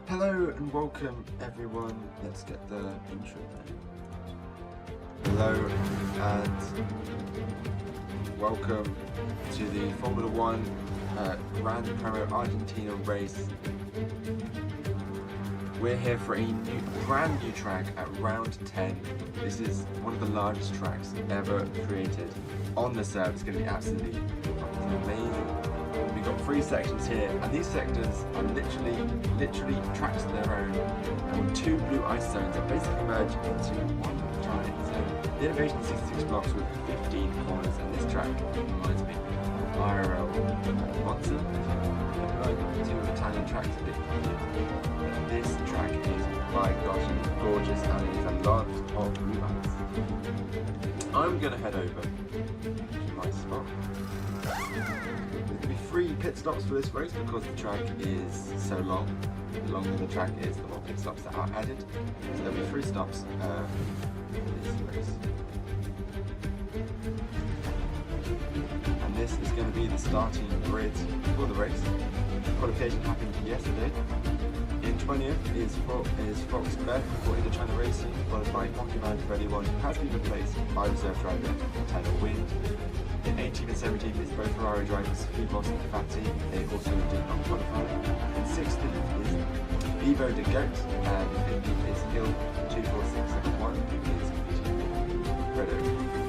Hello and welcome everyone. Let's get the intro then. Hello and welcome to the Formula One Grand Prix Argentina race. We're here for a brand new track at round 10. This is one of the largest tracks ever created on the server. It's going to be absolutely amazing. We've got 3 sections here, and these sectors are literally tracks of their own, and 2 blue ice zones that basically merge into one giant zone. The innovation is 66 blocks with 15 corners, and this track reminds me of IRL Monza. Like 2 Italian tracks a bit. This track is, by gosh, it is gorgeous, and it is a lot of blue ice. I'm gonna head over to my spot. There's going to be 3 pit stops for this race because the track is so long. The longer the track is, the more pit stops that are added. So there'll be 3 stops for this race. And this is going to be the starting grid for the race. Qualification happened yesterday. In 20th is Fox Beth for Indochina Racing, followed by Pokemon 31, who has been replaced by reserve driver Tyler Wind. In 18th and 17th is both Ferrari drivers Fibos and Fatti. They also did not qualify. In 16th is Vivo de Goat, and in 15th is Hill 24671, who is Fedrer.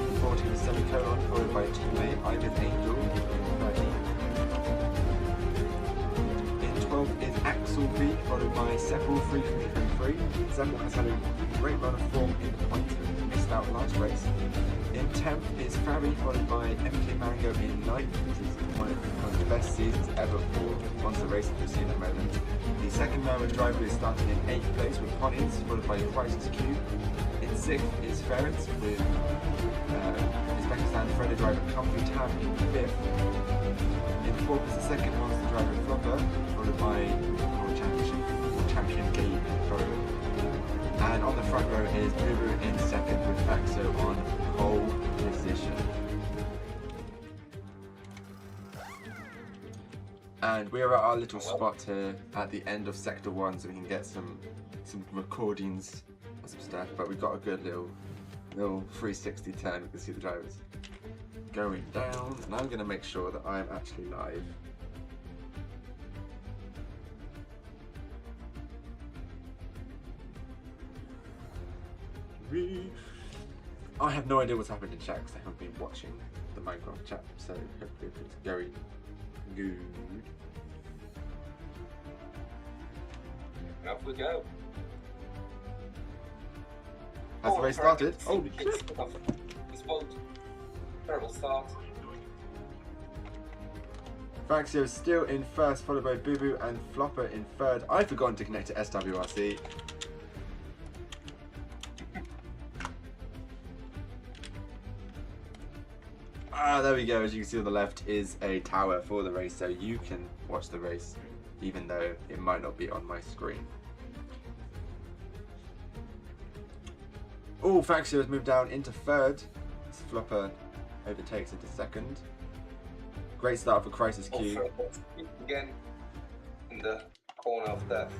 In 14th is Semicolon, followed by teammate Ivan Angel, 13th. In 12th is Axel V, followed by Seppel 3333. Seppel has had a great run of form in the points, but missed out last race. In 10th is Fabi, followed by MK Mango in 9th, which is one of the best seasons ever for Monster Racing we've seen at the moment. The second Merlin driver is starting in 8th place with Ponins, followed by Crisis Q. In 6th is Ferrets with Uzbekistan Fedrer driver Comfy Tab in 5th. In 4th is the second Monster driver Flopper, followed by World Champion Gabe Pro. And on the front row is Buru in 2nd with Faxo on pole position. And we're at our little spot here at the end of Sector 1 so we can get some recordings of some stuff, but we've got a good little 360 turn. We can see the drivers going down, and I'm going to make sure that I'm actually live. I have no idea what's happened in chat because I haven't been watching the Minecraft chat, so hopefully it's very good. Off we go. Has the race started? Oh, It's both. Terrible start. Faxio is still in 1st, followed by Boo Boo and Flopper in 3rd. I've forgotten to connect to SWRC. There we go. As you can see on the left is a tower for the race, so you can watch the race even though it might not be on my screen. Oh, Faxio has moved down into 3rd. Flopper overtakes into 2nd. Great start for Crisis Q. Again in the corner of death.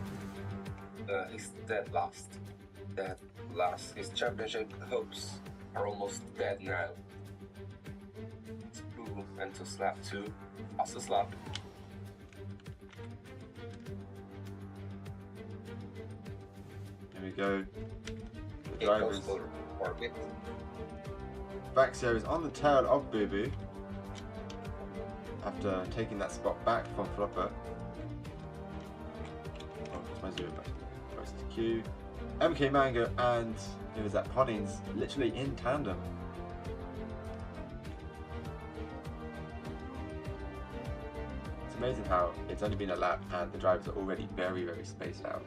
He's dead last. His championship hopes are almost dead now. And to slap 2, faster slap. Here we go. The drivers. Faxio is on the tail of Boo Boo after taking that spot back from Flopper. Oh, it's my zero back. Versus Q. MK Mango and who is that? Ponins literally in tandem. Amazing how it's only been a lap and the drivers are already very spaced out.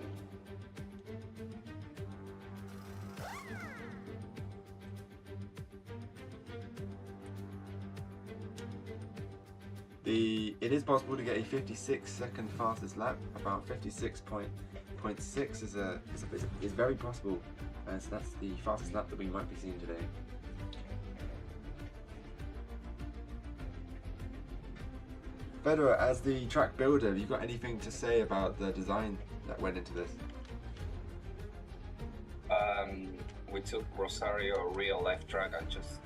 It is possible to get a 56-second fastest lap. About 56.6 is very possible, and so that's the fastest lap that we might be seeing today. Fedrer, as the track builder, have you got anything to say about the design that went into this? We took Rosario real life track and just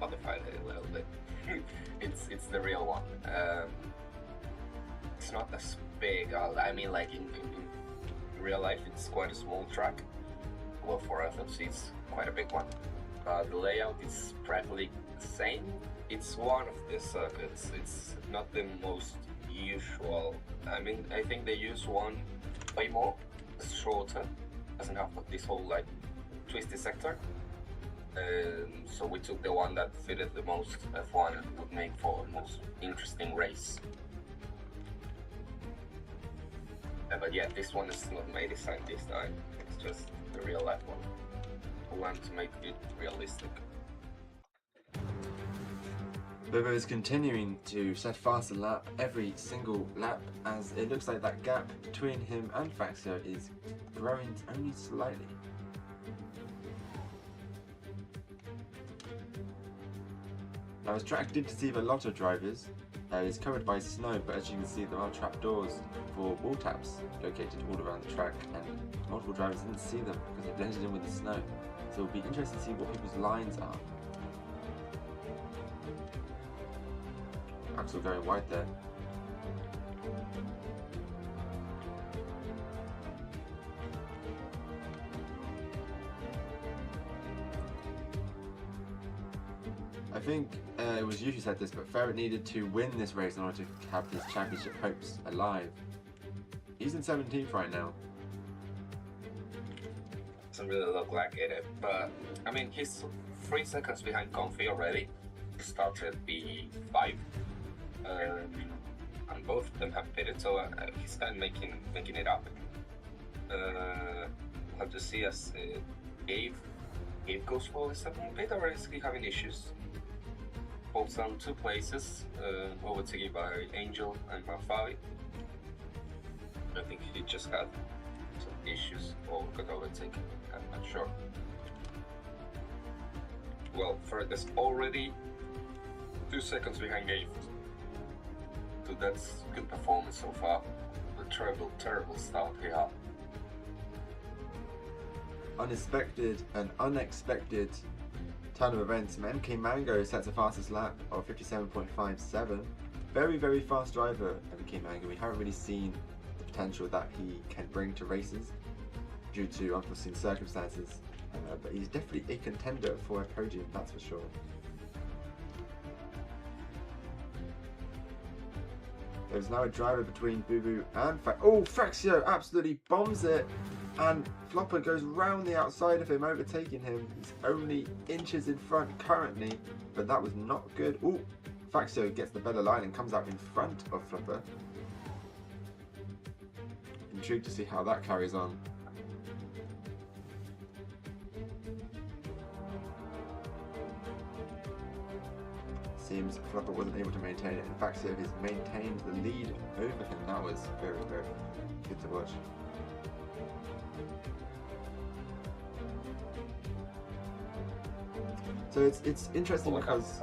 modified it a little bit. it's the real one. It's not as big. I mean, like in real life, it's quite a small track. Well, for FFC, it's quite a big one. The layout is practically the same. It's one of the circuits. It's not the most usual. I mean, I think they use one way more. It's shorter. Doesn't have this whole like twisty sector. So we took the one that fitted the most F1 and would make for the most interesting race. But yeah, this one is not my design this time. It's just the real life one. I want to make it realistic. Bobo is continuing to set faster lap every single lap, as it looks like that gap between him and Faxio is growing only slightly. Now his track did deceive a lot of drivers. It's covered by snow, but as you can see there are trapdoors for wall taps located all around the track, and multiple drivers didn't see them because it blended in with the snow. So it'll be interesting to see what people's lines are. Axel going wide there. I think it was you who said this, but Ferret needed to win this race in order to have his championship hopes alive. He's in 17th right now. Doesn't really look like it, but I mean he's 3 seconds behind Comfy already. He started P5, and both of them have pitted, so he's kind of making it up. We'll have to see as Gabe goes for the second pit, or is he having issues? Falls down 2 places, overtaken by Angel and Malfavi. I think he just had some issues or got overtaken, I'm not sure. Well, Fred is already 2 seconds behind Gabe. So that's good performance so far. A terrible start here. Unexpected and unexpected turn of events. MK Mango sets the fastest lap of 57.57. Very, very fast driver, MK Mango. We haven't really seen the potential that he can bring to races due to unforeseen circumstances, but he's definitely a contender for a podium, that's for sure. There's now a driver between Boo Boo and Faxio absolutely bombs it, and Flopper goes round the outside of him, overtaking him. He's only inches in front currently, but that was not good. Oh, Faxio gets the better line and comes out in front of Flopper. Intrigued to see how that carries on. Seems Flopper wasn't able to maintain it. In fact, Faxio has maintained the lead over him. That was very, very good to watch. So it's interesting because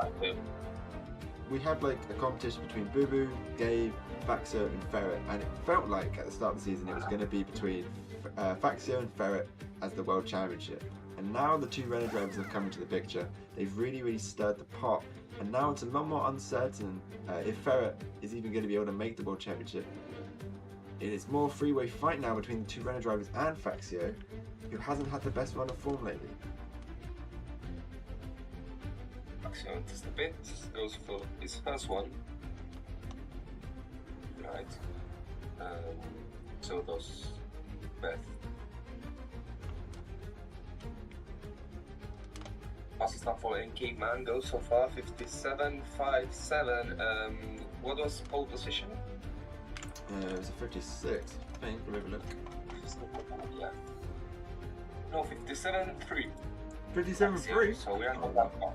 we had like a competition between Boo Boo, Gabe, Faxio and Ferret, and it felt like at the start of the season it was going to be between Faxio and Ferret as the World Championship. And now the 2 Renault drivers have come into the picture. They've really stirred the pot, and now it's a lot more uncertain if Ferret is even going to be able to make the World Championship. It is more freeway fight now between the 2 Renault drivers and Faxio, who hasn't had the best run of form lately. Faxio enters the pit, goes for his first one. Right. So does Beth. Fastest lap for NK Mango so far, 57.57. What was pole position? It was a 56, I think. Let me have a look. Yeah. No, 57.3. 57.3? So we are not that far.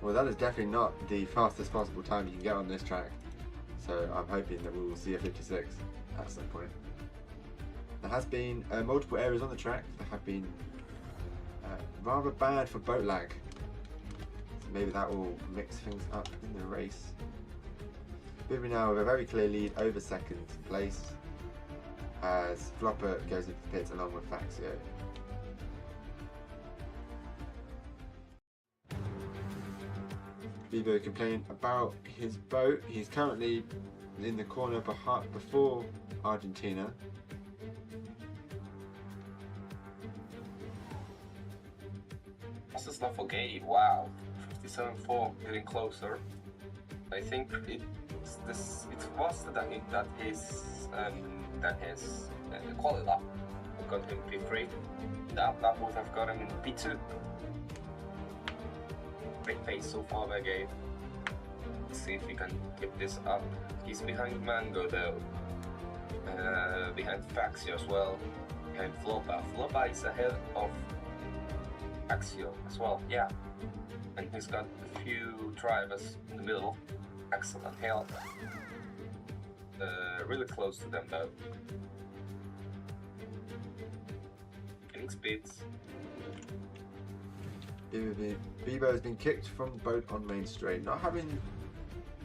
Well, that is definitely not the fastest possible time you can get on this track. So I'm hoping that we will see a 56 at some point. There has been multiple areas on the track that have been rather bad for boat lag. So maybe that will mix things up in the race. Bibi now with a very clear lead over second place as Flopper goes into the pits along with Faxio. Bibo complaining about his boat. He's currently in the corner before Argentina. This is not for Gabe. Wow, 57.4, getting closer. I think it was his quality lap got him P3. That would have got him in P2. Great pace so far by Gabe. Let's see if he can keep this up. He's behind Mango though. Behind Faxio as well. Behind Flopa. Flopa is ahead of Faxio as well, yeah. And he's got a few drivers in the middle. Excellent help. Really close to them though. Getting speeds. Bibo has been kicked from the boat on main straight, not having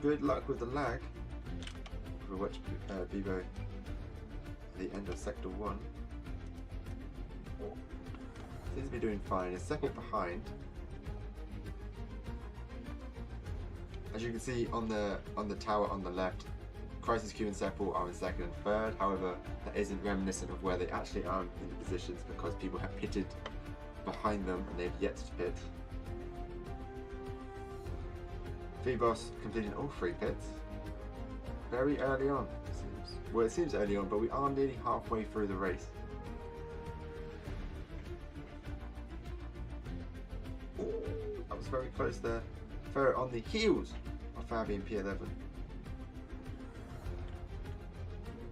good luck with the lag. We'll watch Bibo at the end of sector 1. Seems to be doing fine. He's second behind. As you can see on the tower on the left, Crisis Q and Sepul are in second and third. However, that isn't reminiscent of where they actually are in the positions because people have pitted behind them and they've yet to pit. Phoebos completing all 3 pits very early on, it seems. Well, it seems early on, but we are nearly halfway through the race. Ooh, that was very close there. Ferret on the heels of Fabian P11.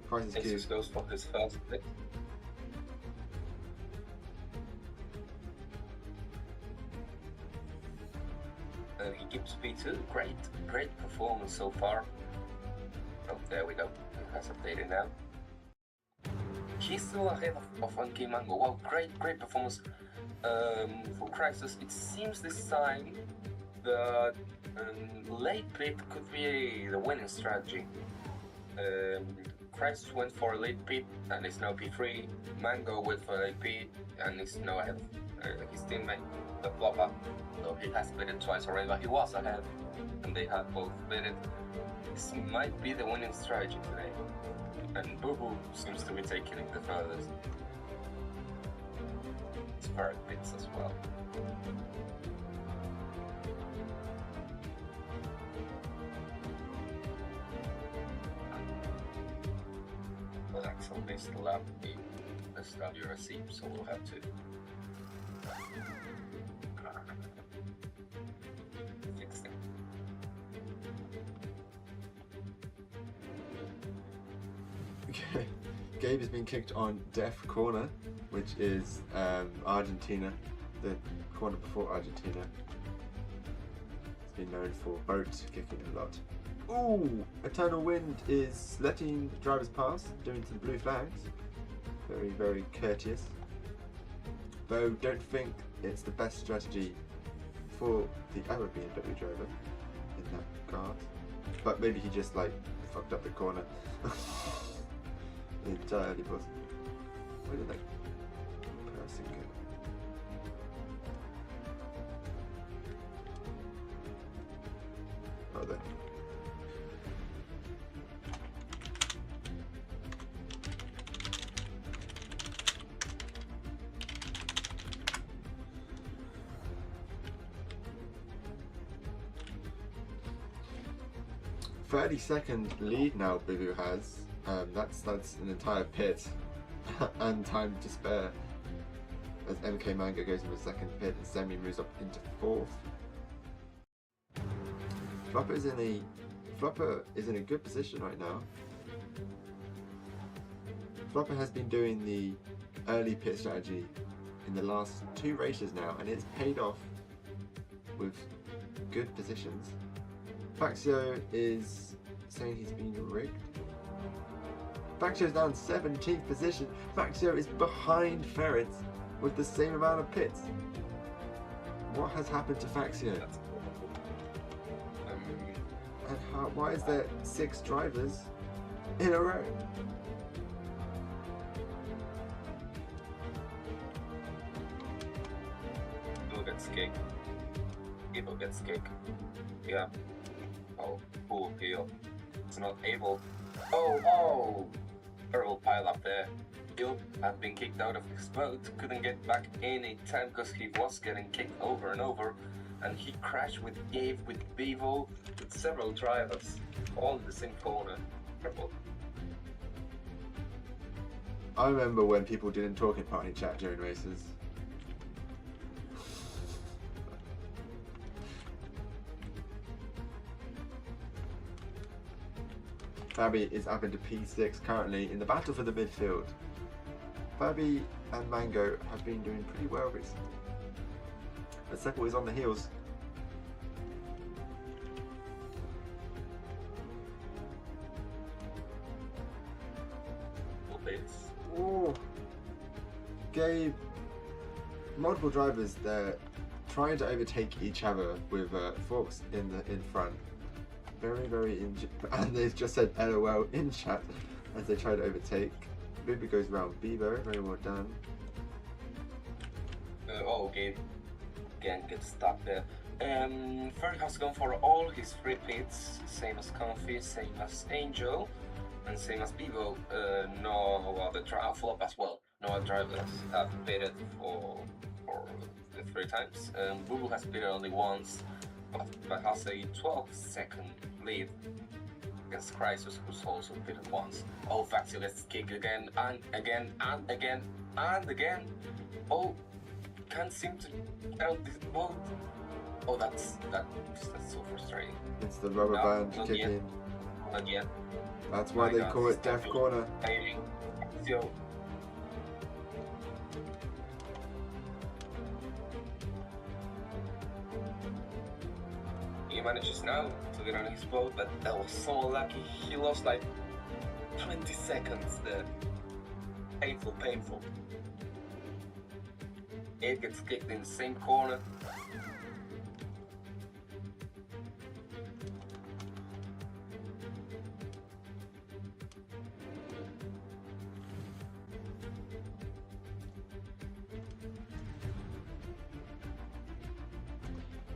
Crisis Q goes for his first pit. He keeps P2. Great performance so far. Oh, there we go. It has updated now. He's still ahead of 1K Mango. Wow, great performance for Crisis. It seems this time the late pit could be the winning strategy. Crisis went for a late pit and is now P3. Mango went for a late pit and is now ahead of his teammate, the Flopper. So he has pitted twice already, but he was ahead and they had both pitted. This might be the winning strategy today. And Boo Boo seems to be taking it the furthest. It's very pits as well. Well, Axel missed the lap in the WRC, so we'll have to fix it. Okay. Gabe has been kicked on Deaf Corner, which is Argentina, the corner before Argentina. It's been known for boat kicking a lot. Ooh! Eternal Wind is letting drivers pass, doing some blue flags. Very, very courteous. Though don't think it's the best strategy for the other BMW driver in that car. But maybe he just like fucked up the corner. Entirely possible. Where did that person go? Oh, there. .30-second lead now Bibu has. That's an entire pit and time to spare as MK Mango goes into second pit and Semi moves up into 4th. Flopper is in a good position right now. Flopper has been doing the early pit strategy in the last 2 races now and it's paid off with good positions. Faxio is saying he's been rigged. Faxio's down 17th position. Faxio is behind Ferret with the same amount of pits. What has happened to Faxio? Why is there 6 drivers in a row? People gets kicked. People gets kicked. Yeah. Oh, cool heel. It's not able. Oh! Terrible pile up there. Gil had been kicked out of his boat, couldn't get back in time because he was getting kicked over and over, and he crashed with Gabe, with Bevo, with several drivers, all in the same corner. Terrible. I remember when people didn't talk in party chat during races. Fabi is up into P6 currently in the battle for the midfield. Fabi and Mango have been doing pretty well recently. But Sepple is on the heels. Oh, Gabe, multiple drivers, they're trying to overtake each other with forks in front. Very injured, and they've just said LOL in chat as they try to overtake. Booby goes around Bevo, very well done. Gabe again gets stuck there. Ferd has gone for all his free pits, same as Comfy, same as Angel, and same as Bevo. No other flop as well. No other drivers have pitted for the 3 times. Boo Boo has pitted only once, but has a 12-second lead against Crisis, who's also pitted once. Oh, Faxi, let's kick again and again and again and again. Oh, can't seem to get out this boat. Oh, that's so frustrating. It's the rubber band kicking. Not yet. That's why they call it Death Corner. So, he manages now to get on his boat, but that was so lucky. He lost like 20 seconds there. Painful. It gets kicked in the same corner.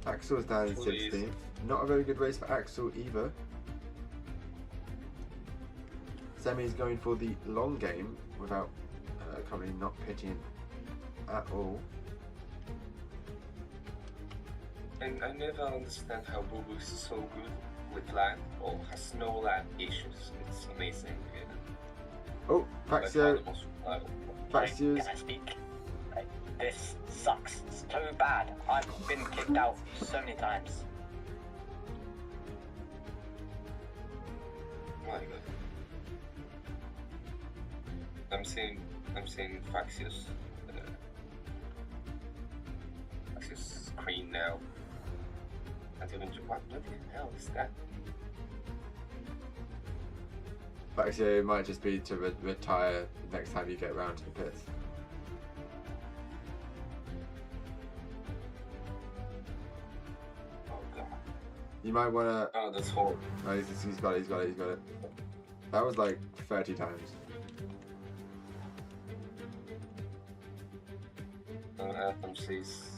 Axel's down in 16th. Not a very good race for Axel either. Semi's going for the long game without currently not pitting at all. And I never understand how Boo Boo is so good with land or has no land issues. It's amazing. Oh, Faxio. Faxio's. Can I speak? This sucks. It's too bad. I've been kicked out so many times. My God. I'm seeing Faxio's screen now. What the hell is that? Faxio might just be to retire next time you get around to the pits. Oh God. You might want to... Oh, that's horrible. Oh, he's got it. That was like 30 times. Anthem says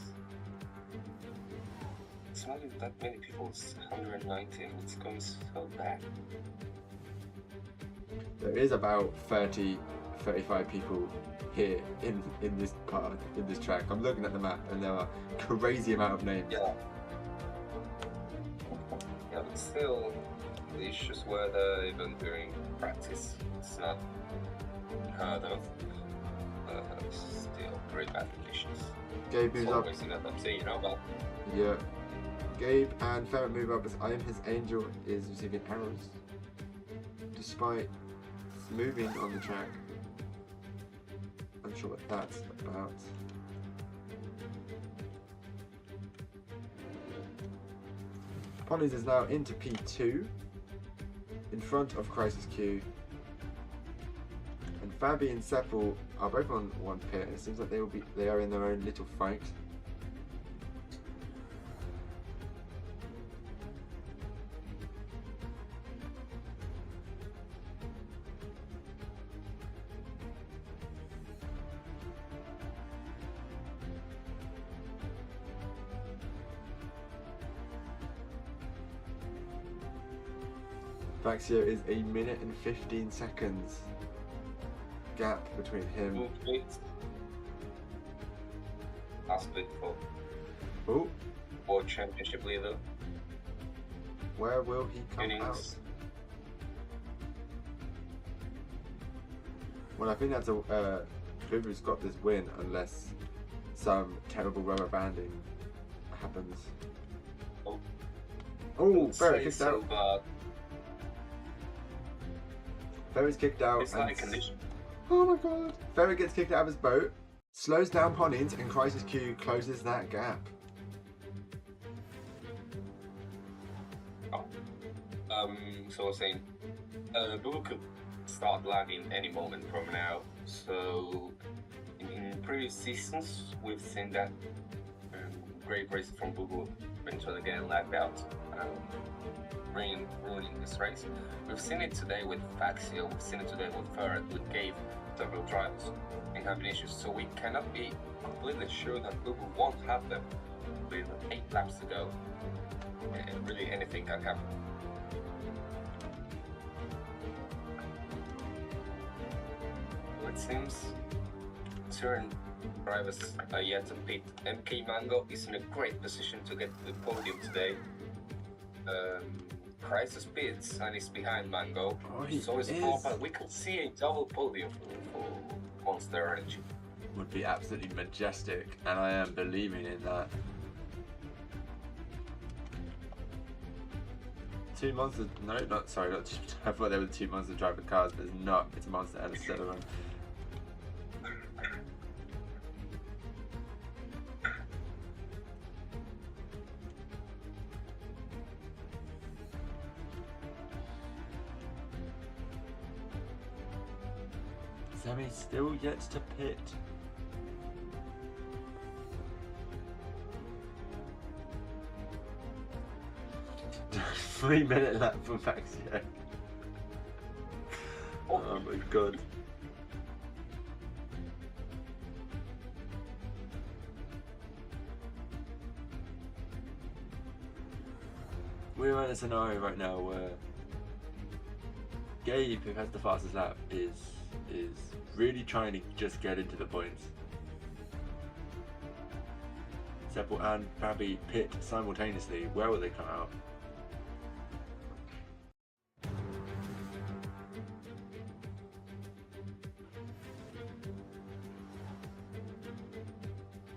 it's not even that many people. It's 119. It's going so bad. There is about 35 people here in this part, in this track. I'm looking at the map and there are a crazy amount of names. Yeah, but still, the issues were there even during practice. It's not unheard of. Still very bad conditions. Gabe moves up. Always in FMC, you know, but Yeah. Gabe and Ferret move up as I Am His Angel is receiving arrows. Despite moving on the track. I'm sure what that's about. Polly's is now into P2 in front of Crisis Q. And Fabi and Sepple are both on one pit, and it seems like they are in their own little fight. Faxio is 1 minute and 15 seconds gap between him. Last bit for Oh, World Championship leader. where will he come out? Innings. Well, I think that's a Fedrer's got this win unless some terrible rubber banding happens. Oh, Ferret kicked out. But Ferret's kicked out. it's not a condition. Oh my god. Ferret gets kicked out of his boat, slows down Ponins, and Crisis Q closes that gap. So I was saying, Google could start lagging any moment from now. So in previous seasons, we've seen that great races from Google eventually getting lagged out, ruining this race. We've seen it today with Faxio, we've seen it today with Ferret, with Gabe, several drivers, and having issues. So we cannot be completely sure that Google won't have them with 8 laps to go. And really anything can happen. It seems certain drivers are yet to pit. MK Mango is in a great position to get to the podium today. Crisis pits and is behind Mango. Oh, So is Flopper. We could see a double podium for Monster Energy. Would be absolutely majestic, and I am believing in that. 2 monsters, no, not sorry, not. I thought there were 2 monsters driving cars, but it's not. It's a monster and a Celeron. Sammy still yet to pit. Three-minute lap for Faxio. Oh my god. We're in a scenario right now where Gabe, who has the fastest lap, is really trying to just get into the points. Seppel and Babby pit simultaneously. Where will they come out?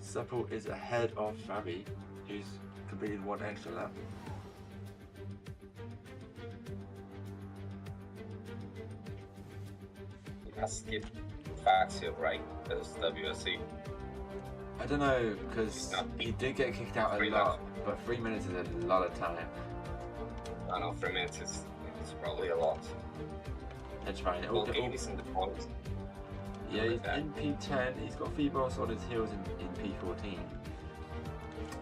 Seppel is ahead of Fabi, who's completed 1 extra lap. He has skipped Faxio, right? As WSC. I don't know, because he did get kicked out a lot, but 3 minutes is a lot of time. I know 3 minutes is probably a lot. It's fine. Well, Gabe is in the point. Yeah, he's in P10. He's got Phoebos on his heels in P14.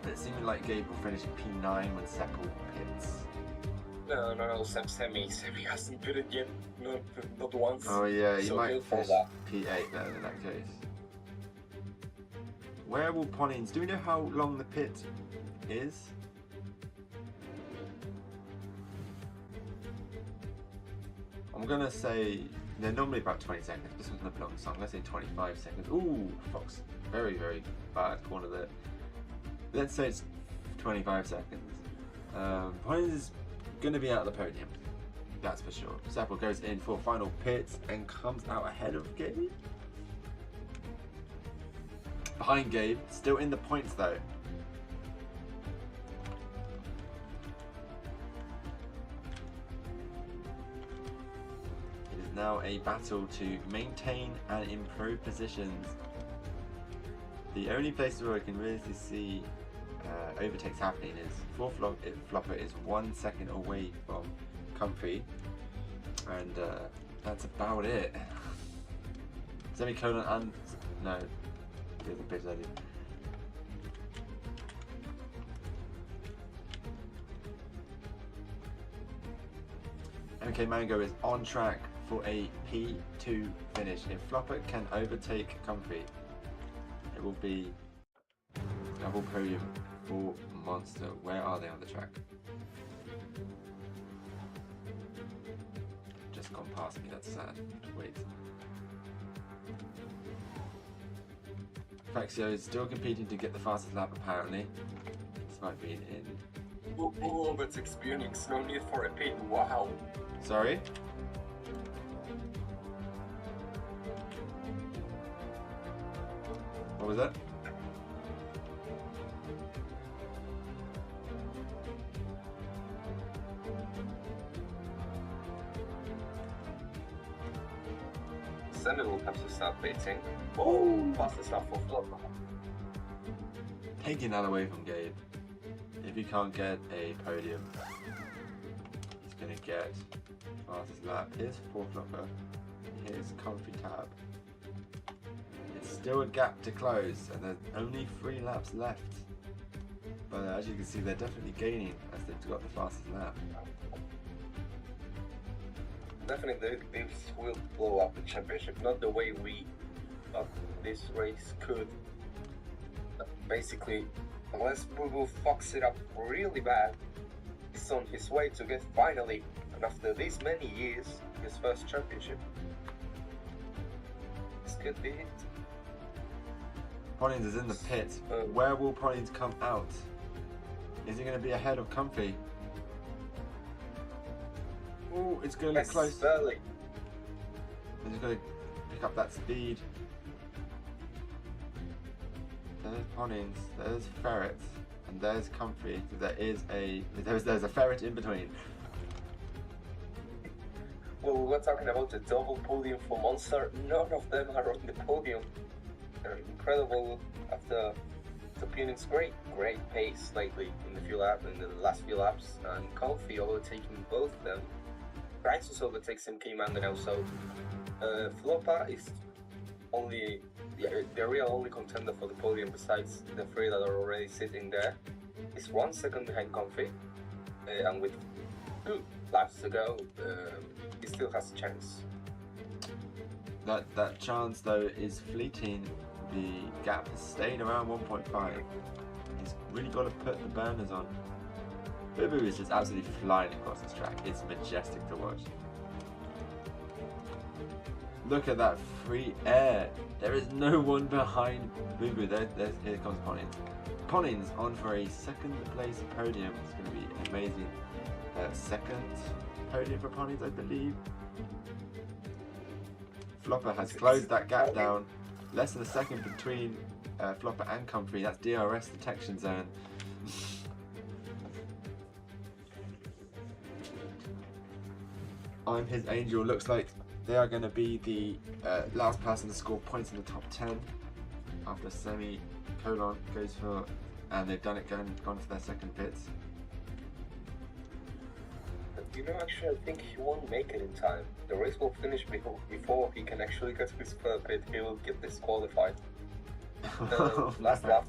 But it seemed like Gabe will finish in P9 when Seppel pits. No, Sammy hasn't pitted yet. Not once. Oh yeah, he So might he'll finish fall P8 then in that case. Where will Ponins? Do we know how long the pit is? I'm gonna say they're normally about 20 seconds. This one's a long song. Let's say 25 seconds. Ooh, Fox, very bad corner there. Let's say it's 25 seconds. Ponins is gonna be out of the podium. That's for sure. Seppel goes in for final pits and comes out ahead of Gabe. Behind Gabe, still in the points though. It is now a battle to maintain and improve positions. The only places where I can really see overtakes happening is fourth flopper is 1 second away from Comfy, and that's about it. Semicolon and no, there's a bit early. MK Mango is on track for a P2 finish. If Flopper can overtake Comfy, it will be double podium for Monster. Where are they on the track? just gone past me, that's sad. Wait. Fexio is still competing to get the fastest lap apparently, despite being in. Oh, that's experience, no need for a pit, wow. Sorry? What was that? Sammy will have to start pitting. Oh, fastest lap for Flopper. Taking that away from Gabe. If he can't get a podium, he's going to get fastest lap. Here's 4 Flopper. Here's Comfy Tab. It's still a gap to close, and there's only 3 laps left. But as you can see, they're definitely gaining as they've got the fastest lap. Definitely, this will blow up the championship. Not the way we thought this race could. Basically, unless Boo fucks it up really bad, he's on his way to get finally, and after these many years, his first championship. This could be it. Pollins is in the pit. Where will Pollins come out? Is he going to be ahead of Comfy? Oh, it's going to look close. Early. He's going to pick up that speed. There's Pollins, there's Ferret, and there's Comfy. There's a Ferret in between. Well, we were talking about the double podium for Monster. None of them are on the podium. They're incredible after the opponent's great pace lately in the last few laps, and Comfy overtaking both of them. Price overtakes him, K-Manga now, so Flopper is only the real only contender for the podium besides the 3 that are already sitting there. He's 1 second behind Comfy, and with 2 laps to go, he still has a chance. That chance though is fleeting. The gap has stayed around 1.5. He's really got to put the burners on. Boo Boo is just absolutely flying across this track. It's majestic to watch. Look at that free air. There is no one behind Boo Boo. Here comes Pollins. Pollins on for a 2nd place podium. It's going to be amazing. 2nd podium for Pollins, I believe. Flopper has closed that gap down. Less than a second between Flopper and Comfy. That's DRS detection zone. I'm his angel. Looks like they are going to be the last person to score points in the top 10 after semi-colon goes for, and they've done it, gone for their 2nd pits. You know, actually, I think he won't make it in time. The race will finish before he can actually get to his 3rd pit. He will get disqualified. Last lap.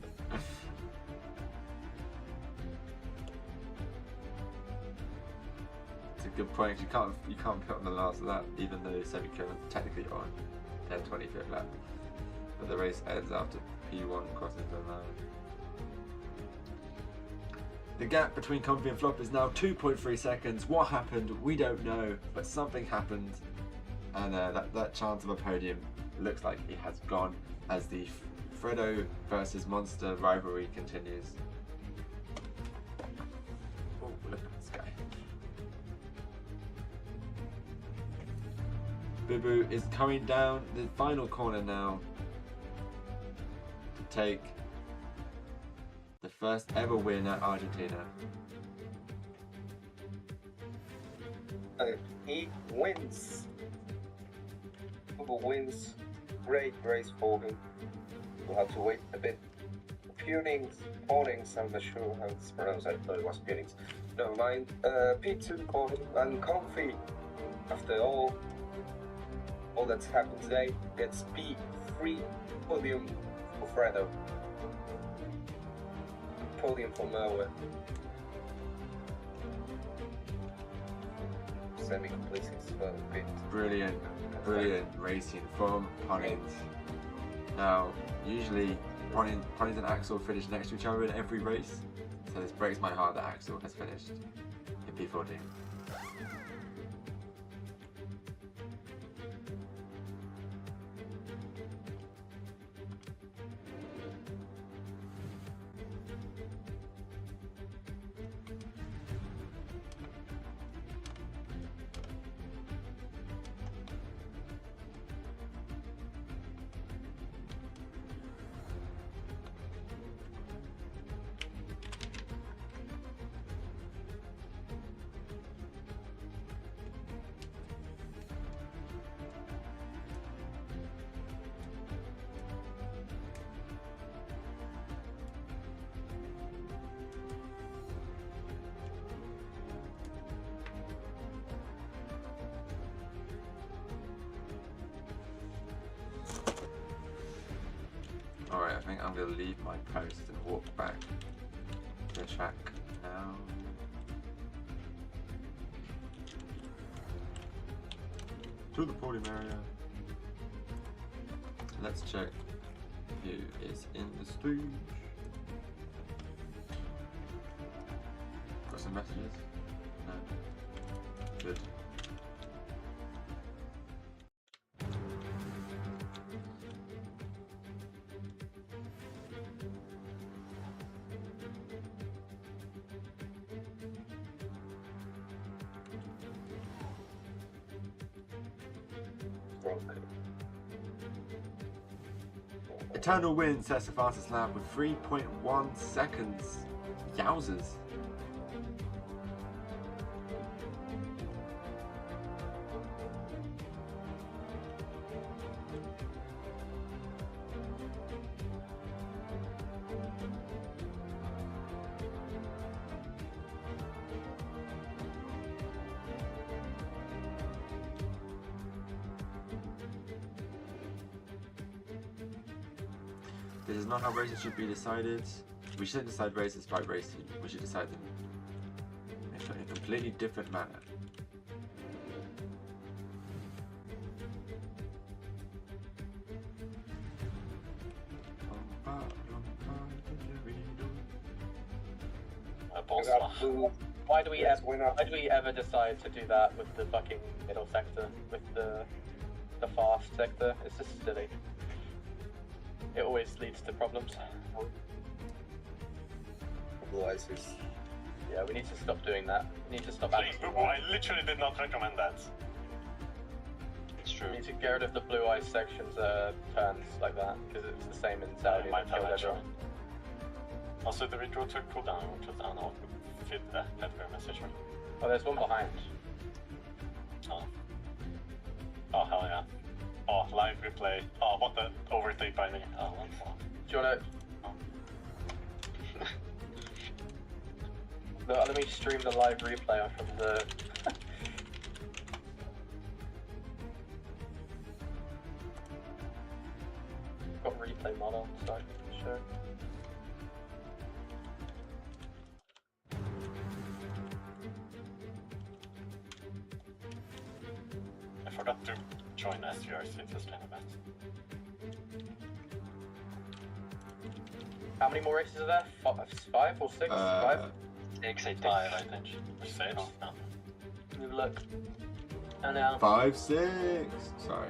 It's a good point. You can't put on the last lap, even though semi-colon technically on their 25th lap. But the race ends after P1 crosses the line. The gap between Comfy and Flop is now 2.3 seconds. What happened? We don't know, but something happened, and that chance of a podium looks like it has gone as the Fredo versus Monster rivalry continues. Oh, look at this guy. Boo Boo is coming down the final corner now to take the first ever win at Argentina. He wins. Boo Boo wins. Great race for him. We'll have to wait a bit. Punings, I'm not sure how it's pronounced. I thought it was Punings. Never mind. P2 corner and Comfy. After all that's happened today, gets P3 podium for Fredo. Podium for Merwin. Semi-complete his 3rd pit. Brilliant racing from Pollins. Now, usually Pollins and Axel finish next to each other in every race, so this breaks my heart that Axel has finished in P14. I'm gonna leave my post and walk back to the track now. To the podium area. Let's check who is in the stage. Got some messages? No. Good. Eternal Wind sets the fastest lap with 3.1 seconds. Yowzers. This is not how races should be decided. We shouldn't decide races by racing. We should decide them in a completely different manner. Why do we ever decide to do that with the fucking middle sector, with the fast sector? It's just silly. It always leads to problems. Blue icers. Yeah, we need to stop doing that. We need to stop Please, I literally did not recommend that. It's true. We need to get rid of the blue ice sections turns like that, because it's the same in Saudi. Might have Killed actually. everyone. Also, the retro took cooldown, which was an off fit that very message me. Oh, there's one behind. Oh. Oh, hell yeah. Oh, live replay. Oh, what the overtake by me. Oh, one more. Do you wanna... Look, let me stream the live replay from the... Got replay mod on, so I can show. I forgot to join SVRC this time event. How many more races are there? Five or six? Five? 6, I think. 5, I think. Which say no. Let me look. And now... 5, 6. Sorry.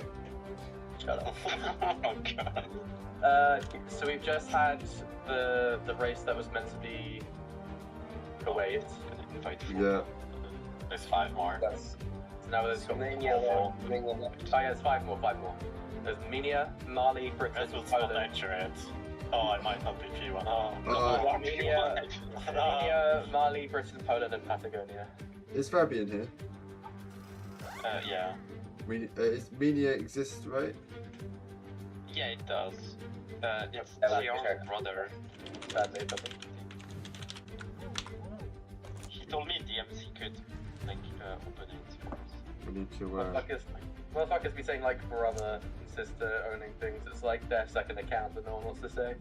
Shut up. Oh god. So we've just had the race that was meant to be Kuwait. Yeah. There's 5 more. That's So now there's got Romania four there. more. Oh yeah, there's 5 more. There's Minia, Mali, Britain, That was not Poland. accurate. Oh, I might not be P1. Oh, Minia, Mali, Britain, Poland, and Patagonia. Is Fabian here? Yeah. Is Media exists, right? Yeah, it does. It's Yeah, Leon's okay. brother. Sadly, it doesn't. He told me DMC could open it. We need to. Motherfuckers be saying like brother and sister owning things. It's like their second account that no one wants to say.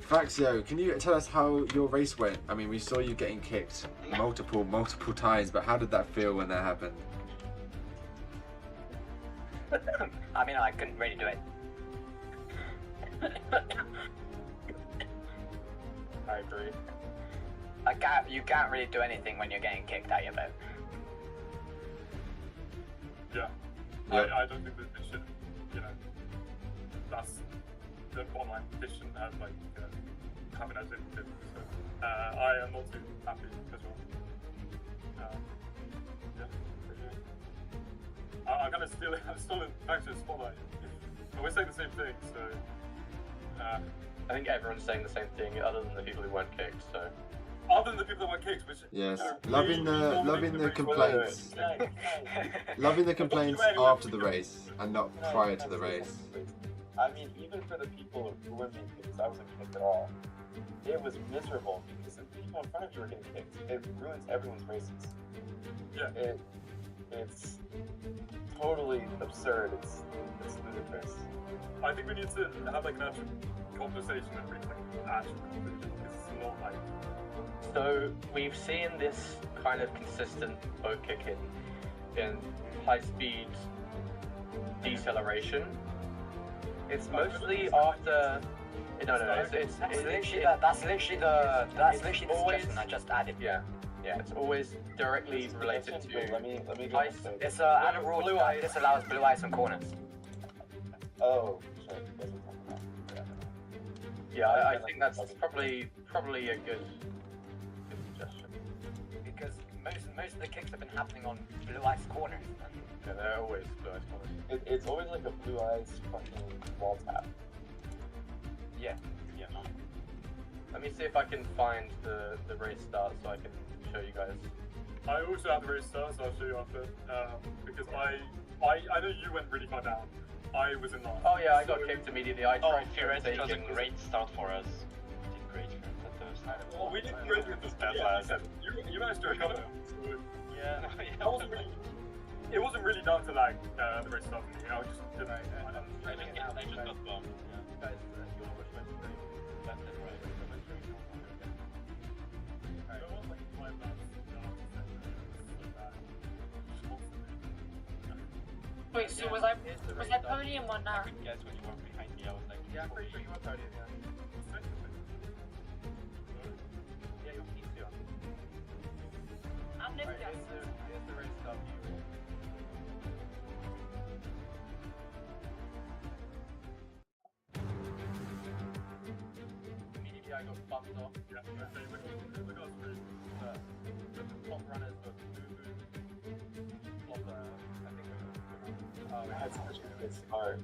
Faxio, can you tell us how your race went? I mean, we saw you getting kicked multiple times, but how did that feel when that happened? I mean, I couldn't really do it. I agree. You can't really do anything when you're getting kicked out your boat. Yeah. Yep. I don't think that they should, that's the online edition have like have it as it did. So I am not too happy as well. Yeah. I'm kind of still in back to the spotlight. But we're saying the same thing, so I think everyone's saying the same thing, other than the people who weren't kicked. So. other than the people that were kicked, which Yes, really loving the complaints, loving the complaints after the race and not prior to the race. I mean, even for the people who weren't being kicked, I wasn't kicked at all. It was miserable because if the people in front of you were getting kicked, it ruins everyone's races. Yeah. It's totally absurd. It's ludicrous. I think we need to have like an actual conversation and reach like an actual conclusion because it's not like. So we've seen this kind of consistent boat kick in high speed deceleration. It's mostly after. No, it's literally that's literally the always- suggestion I just added. Yeah, it's always directly related to. Let me go. Ice. It's and a rule Blue that eyes. this allows blue eyes on corners. Oh, sorry. Yeah, I think that's probably a good suggestion. Because most of the kicks have been happening on blue eyes corners. Yeah, they're always blue eyes corners. It's always like a blue eyes fucking wall tap. Yeah. Let me see if I can find the race start so I can show you guys. I also have the race start, so I'll show you after. Because I know you went really far down. I was in last. Oh yeah, I got So- kicked immediately. I Oh, tried Fedrer, to it was a take great start for us. We did great at those. Well, we did great with this. That's Yeah, why I you said you managed to recover. So Yeah, it wasn't really down to like the race start for me. I just didn't. I just got bumped. Yeah. Guys, you want to watch my screen? Left and right. Wait, so was I podium or not? Guys, when you were behind me, I was like, Yeah, I'm pretty sure you were podium, yeah. Yeah, you're P2. I'm Alright, Nick. here's the race start view. Immediately I got bumped off. The top runners were Flopper, I think we were. That's such a good start.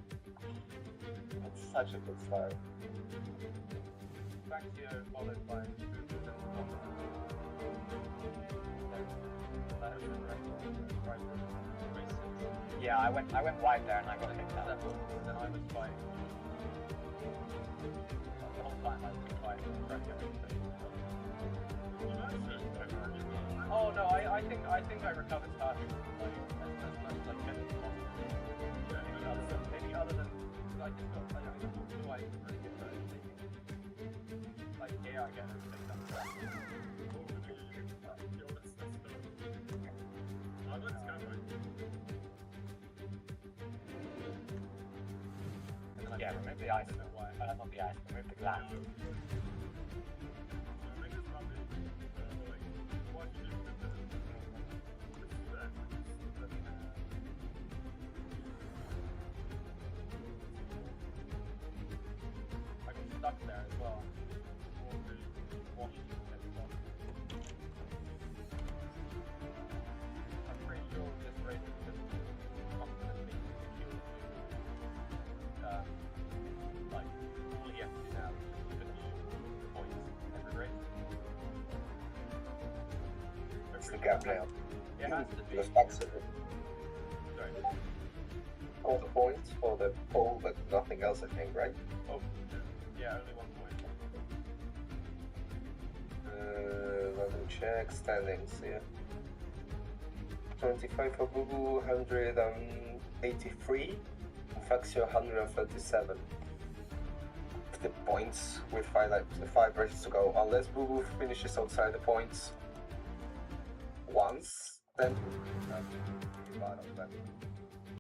That's such a good start. Baxio followed by Boo-Boo and Flopper. That was the right Yeah, I went wide there and I got kicked out. Then I was fighting. The whole time I was fighting Oh no, I think I recovered faster. Like as much like getting maybe other than I just got I think blue eyes was really good at taking like I get everything done. Yeah, remove the ice. Not the ice, remove the glass. I got stuck there as well. I'm pretty sure this race is just constantly secure to like all you have to do now is finish points every race. It's the gap now. It has to be. The facts of it. Sorry. All the points for the pole, but nothing else, I think, right? Oh, yeah, only 1 point. Let me check standings here. 25 for Bubu, 183, Faxio 137. The points with 5 races to go. Unless Bubu finishes outside the points once, then